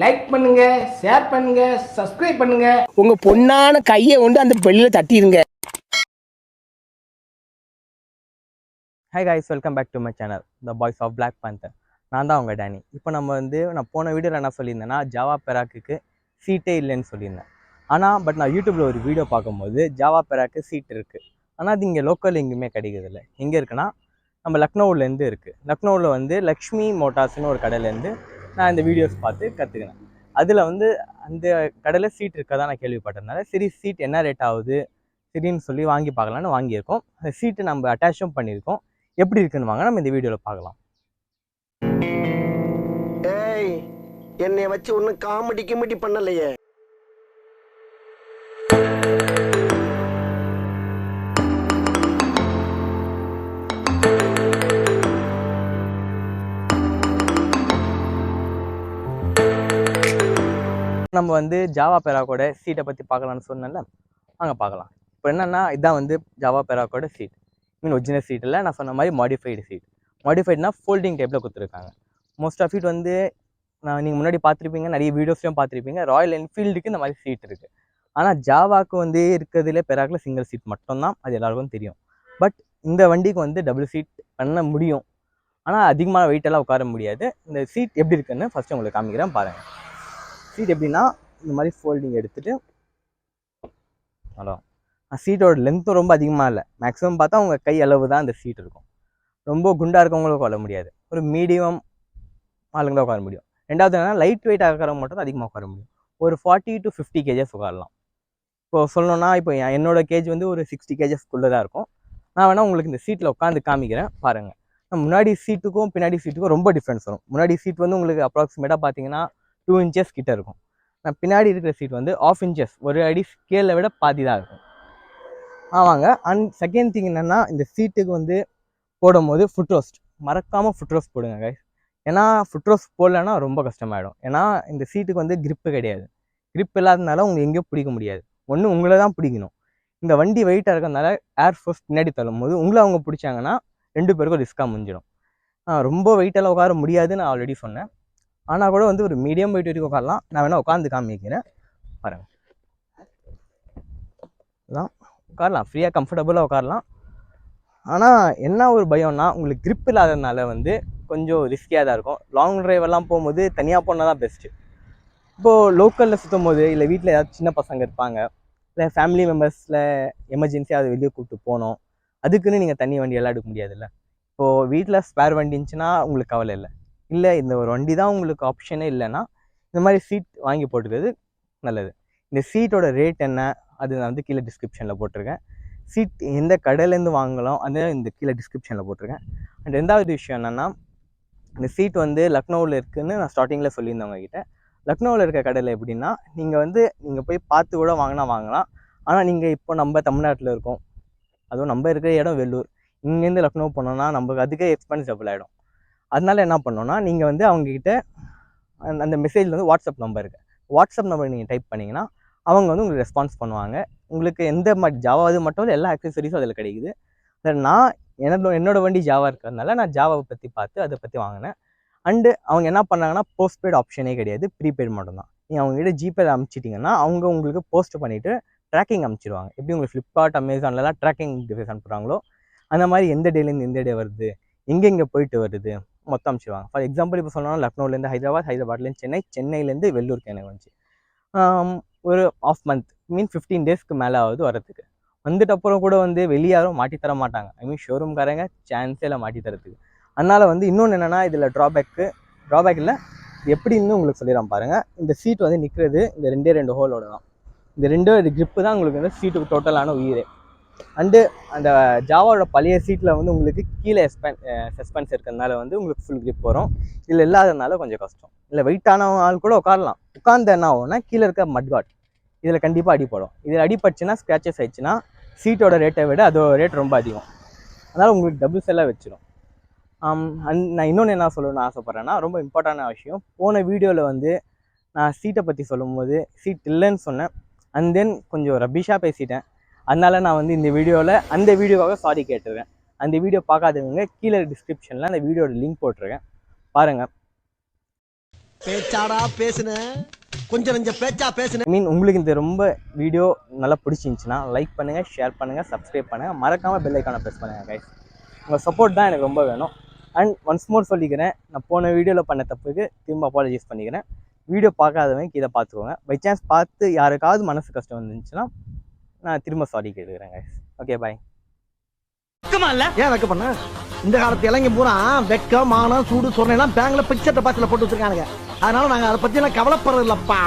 Like பண்ணுங்க, share பண்ணுங்க, subscribe பண்ணுங்க. உங்க பொண்ணான கையை கொண்டு அந்த பெல்லில் தட்டிடுங்க. Hi guys, welcome back to my channel the boys of black panther. நான் தான் உங்கள் டேனி. இப்போ நான் போன வீடியோவில் என்ன சொல்லியிருந்தேன்னா, ஜாவா பெராக்குக்கு சீட்டே இல்லைன்னு சொல்லியிருந்தேன். நான் யூடியூப்பில் ஒரு வீடியோ பார்க்கும்போது ஜாவா பெராக்கு சீட் இருக்குது. ஆனால் அது இங்கே லோக்கல் எங்கேயுமே கிடைக்கிறதில்ல. எங்கே இருக்குன்னா நம்ம லக்னோவிலேருந்து இருக்குது. லக்னோவில் லக்ஷ்மி மோட்டார்ஸ்னு ஒரு கடையிலேருந்து நான் இந்த வீடியோஸ் பார்த்து கற்றுக்கினேன். அதில் அந்த கடையில் சீட் இருக்கதான் நான் கேள்விப்பட்டதுனால சரி சீட் என்ன ரேட் ஆகுது சரின்னு சொல்லி வாங்கி பார்க்கலான்னு வாங்கியிருக்கோம். அந்த சீட்டு நம்ம அட்டாச்சும் பண்ணியிருக்கோம். எப்படி இருக்குன்னு வாங்க நம்ம இந்த வீடியோவில் பார்க்கலாம். ஏய், என்னை வச்சு ஒன்றும் காமெடி பண்ணலையே. நம்ம ஜாவா பெராக்கோட சீட்டை பற்றி பார்க்கலான்னு சொன்னேன்ல, அங்கே பார்க்கலாம். இப்போ என்னென்னா இதான் ஜாவா பெராக்கோட சீட். மீன் ஒரிஜினல் சீட் இல்லை, நான் சொன்ன மாதிரி மாடிஃபைடு சீட். மாடிஃபைட்னா ஃபோல்டிங் டைப்பில் கொடுத்துருக்காங்க. மோஸ்ட் ஆஃப் இட் நீங்கள் முன்னாடி பார்த்துருப்பீங்க, நிறைய வீடியோஸ்லையும் பார்த்துருப்பீங்க. ராயல் என்ஃபீல்டுக்கு இந்த மாதிரி சீட் இருக்குது. ஆனால் ஜாவாவுக்கு இருக்கிறதுலே பெராக்கில் சிங்கிள் சீட் மட்டும்தான், அது எல்லாருக்கும் தெரியும். பட் இந்த வண்டிக்கு டபுள் சீட் பண்ண முடியும். ஆனால் அதிகமான வெயிட்டெல்லாம் உட்கார முடியாது. இந்த சீட் எப்படி இருக்குன்னு ஃபஸ்ட்டு உங்களுக்கு காமிக்கிறேன் பாருங்கள். சீட் எப்படின்னா இந்த மாதிரி ஃபோல்டிங் எடுத்துகிட்டு அவ்வளோ. சீட்டோட லென்த்தும் ரொம்ப அதிகமாக இல்லை. மேக்ஸிமம் பார்த்தா உங்கள் கை அளவு தான் அந்த சீட் இருக்கும். ரொம்ப குண்டாக இருக்கவங்களும் உட்கார முடியாது. ஒரு மீடியம் ஆளுங்க தான் உட்கார முடியும். ரெண்டாவது என்னன்னா லைட் வெயிட் ஆகிறவங்க மட்டும் தான் அதிகமாக உட்கார முடியும். ஒரு 40 to 50 kgs உட்காரலாம். இப்போது சொல்லணுன்னா இப்போ என்னோட கேஜ் ஒரு 60 kgsக்குள்ளே தான் இருக்கும். நான் வேணால் உங்களுக்கு இந்த சீட்டில் உட்காந்து காமிக்கிறேன் பாருங்கள். முன்னாடி சீட்டுக்கும் பின்னாடி சீட்டுக்கும் ரொம்ப டிஃப்ரென்ஸ் வரும். முன்னாடி சீட் உங்களுக்கு அப்ராக்சிமேட்டாக பார்த்தீங்கன்னா 2 inches கிட்ட இருக்கும். பின்னாடி இருக்கிற சீட் 1/2 inches, ஒரு அடி ஸ்கேலை விட பாதி தான் இருக்கும். ஆமாங்க. அண்ட் செகண்ட் திங் என்னென்னா, இந்த சீட்டுக்கு போடும்போது ஃபுட் ரோஸ்ட் மறக்காமல் ஃபுட் ரோஸ்ட் போடுங்க கைஸ். ஏன்னா ஃபுட் ரோஸ்ட் போடலன்னா ரொம்ப கஷ்டமாயிடும். ஏன்னா இந்த சீட்டுக்கு கிரிப்பு கிடையாது. கிரிப் இல்லாததுனால உங்களுக்கு எங்கேயும் பிடிக்க முடியாது. ஒன்று உங்களை தான் பிடிக்கணும். இந்த வண்டி வெயிட்டாக இருக்கிறதுனால ஏர் ஃபோர்ஸ் பின்னாடி தள்ளும் போது உங்களை அவங்க பிடிச்சாங்கன்னா 2 பேருக்கும் ரிஸ்க்காக முடிஞ்சிடும். ரொம்ப வெயிட்டெல்லாம் உட்கார முடியாதுன்னு நான் ஆல்ரெடி சொன்னேன். ஆனால் கூட ஒரு மீடியம் வெயிட் வரைக்கும் உட்காரலாம். நான் வேணால் உட்காந்து காமிக்கிறேன் பாருங்கள். அதான் உட்காரலாம், ஃப்ரீயாக கம்ஃபர்டபுளாக உட்காரலாம். ஆனால் என்ன ஒரு பயம்னா, உங்களுக்கு கிரிப் இல்லாததுனால கொஞ்சம் ரிஸ்கியாக தான் இருக்கும். லாங் ட்ரைவெல்லாம் போகும்போது தனியாக போனால் தான் பெஸ்ட்டு. இப்போது லோக்கலில் சுற்றும் போது இல்லை வீட்டில் ஏதாவது சின்ன பசங்க இருப்பாங்க, இல்லை ஃபேமிலி மெம்பர்ஸில் எமர்ஜென்சியாக அதை வெளியே கூப்பிட்டு போனோம், அதுக்குன்னு நீங்கள் தனி வண்டி எல்லாம் எடுக்க முடியாதுல்ல. இப்போது வீட்டில் ஸ்பேர் வண்டி இருந்துச்சுன்னா உங்களுக்கு கவலை இல்லை. இல்லை இந்த ஒரு வண்டி தான் உங்களுக்கு ஆப்ஷனே இல்லைன்னா இந்த மாதிரி சீட் வாங்கி போட்டுக்கிறது நல்லது. இந்த சீட்டோட ரேட் என்ன அது நான் கீழே டிஸ்கிரிப்ஷனில் போட்டிருக்கேன். சீட் எந்த கடையிலேருந்து வாங்கலாம் அது இந்த கீழே டிஸ்கிரிப்ஷனில் போட்டிருக்கேன். அண்ட் ரெண்டாவது விஷயம் என்னென்னா, இந்த சீட் லக்னோவில் இருக்குதுன்னு நான் ஸ்டார்டிங்கில் சொல்லியிருந்தேன் உங்ககிட்ட. லக்னோவில் இருக்க கடையில் எப்படின்னா, நீங்கள் போய் பார்த்து கூட வாங்கலாம். ஆனால் நீங்கள் இப்போ நம்ம தமிழ்நாட்டில் இருக்கோம், அதுவும் நம்ம இருக்கிற இடம் வெள்ளூர். இங்கேருந்து லக்னோ போனோன்னா நமக்கு அதுக்கே எக்ஸ்பென்ஸ் டபுள் ஆகிடும். அதனால என்ன பண்ணோன்னா, நீங்கள் அவங்கக்கிட்ட அந்த மெசேஜில் வாட்ஸ்அப் நம்பர் இருக்குது. வாட்ஸ்அப் நம்பர் நீங்கள் டைப் பண்ணிங்கன்னா அவங்க உங்களுக்கு ரெஸ்பான்ஸ் பண்ணுவாங்க. உங்களுக்கு எந்த மாதிரி ஜாவா அது மட்டும் இல்லை, எல்லா ஆக்சசரிஸும் அதில் கிடைக்குது. அதில் நான் என்னோடய வண்டி ஜாவா இருக்கிறதுனால நான் ஜாவாவை பற்றி பார்த்து அதை பற்றி வாங்கினேன். அண்டு அவங்க என்ன பண்ணாங்கன்னா, போஸ்ட்பெய்டு ஆப்ஷனே கிடையாது, ப்ரீபெய்டு மட்டும்தான். நீங்கள் அவங்ககிட்ட ஜிபேல அனுப்பிச்சிட்டிங்கன்னா அவங்க உங்களுக்கு போஸ்ட் பண்ணிவிட்டு ட்ராக்கிங் அனுப்பிச்சிடுவாங்க. எப்படி உங்களுக்கு ஃப்ளிப்கார்ட் அமேசான்லலாம் ட்ராக்கிங் டிவைஸ் அனுப்புகிறாங்களோ அந்த மாதிரி எந்த டேலேருந்து எந்த டே வருது, எங்கெங்கே போயிட்டு வருது மொத்தம் அனுப்பிச்சிடுவாங்க. ஃபார் எக்ஸாம்பிள் இப்போ சொன்னோன்னா, லக்னோலேருந்து ஹைதராபாத், ஹைதராபாத்லேருந்து சென்னை, சென்னையிலேருந்து வெள்ளூருக்கு எனக்கு வந்துச்சு. ஒரு ஆஃப் மந்த் மீன் 15 daysக்கு மேலே ஆகுது வரத்துக்கு. வந்துட்டு அப்புறம் கூட வெளியே யாரும் மாட்டி தர மாட்டாங்க. ஐ மீன் ஷோரூம்காரங்க சான்ஸே இல்லை மாட்டி தரத்துக்கு. அதனால் இன்னொன்று என்னென்னா, இதில் ட்ராபேக் இல்லை, இது எப்படின்னு உங்களுக்கு சொல்லிடுறேன் பாருங்கள். இந்த சீட் நிற்கிறது இந்த 2 ஹோலோட தான். இந்த 2 கிரிப்பு தான் உங்களுக்கு சீட்டுக்கு டோட்டலான உயிரே. அண்டு அந்த ஜாவாவோட பழைய சீட்டில் உங்களுக்கு கீழே சஸ்பென்ஸ் இருக்கிறதுனால உங்களுக்கு ஃபுல் கிரிப் வரும். இதில் இல்லாததுனால கொஞ்சம் கஷ்டம். இல்லை வெயிட்டான ஆள் கூட உட்காரலாம். உட்கார்ந்து என்ன ஆகும்னா, கீழே இருக்க மட்காட் இதில் கண்டிப்பாக அடிப்படும். இதில் அடிப்பட்டுச்சுன்னா, ஸ்க்ராச்சஸ் ஆயிடுச்சுன்னா சீட்டோட ரேட்டை விட அதோட ரேட் ரொம்ப அதிகம். அதனால் உங்களுக்கு டபுள் செல்லாக வச்சிடும். நான் இன்னொன்று என்ன சொல்லணும்னு ஆசைப்பட்றேன்னா, ரொம்ப இம்பார்ட்டண்டான விஷயம். போன வீடியோவில் நான் சீட்டை பற்றி சொல்லும்போது சீட் இல்லைன்னு சொன்னேன். அண்ட் தென் கொஞ்சம் ரபிஷாக பேசிட்டேன். அதனால் நான் இந்த வீடியோவில் அந்த வீடியோவாக சாரி கேட்டுருக்கேன். அந்த வீடியோ பார்க்காதவங்க கீழே டிஸ்கிரிப்ஷனில் அந்த வீடியோட லிங்க் போட்டிருக்கேன், பாருங்கள். பேச்சாடா பேசுன கொஞ்சம் நெஞ்ச பேச்சா பேசுன. ஐ மீன் உங்களுக்கு இந்த ரொம்ப வீடியோ நல்லா பிடிச்சிருந்துச்சுன்னா லைக் பண்ணுங்கள், ஷேர் பண்ணுங்கள், சப்ஸ்கிரைப் பண்ணுங்கள், மறக்காமல் பெல் ஐக்கானை ப்ரெஸ் பண்ணுங்கள் கைஸ். உங்கள் சப்போர்ட் தான் எனக்கு ரொம்ப வேணும். அண்ட் ஒன்ஸ் மோர் சொல்லிக்கிறேன், நான் போன வீடியோவில் பண்ண தப்புக்கு திரும்ப அப்பாலஜைஸ் பண்ணிக்கிறேன். வீடியோ பார்க்காதவங்க இதை பார்த்துக்கோங்க. பை சான்ஸ் பார்த்து யாருக்காவது மனசு கஷ்டம் வந்துச்சுன்னா நான் திரும்ப சாரி கேட்டுக்கிறேன் கைஸ். Okay bye. ஏன் வெக்க பண்ண? இந்த காலத்து இளைஞ பூரா வெக்கம், மானம், சூடு, சொரணை எல்லாம் பேங்க்ல பிக்சர் டெபாசிட்ல போட்டு வச்சிருக்கானுங்க. அதனால நாங்க அதை பத்தி எல்லாம் கவலைப்படுறது இல்லப்பா.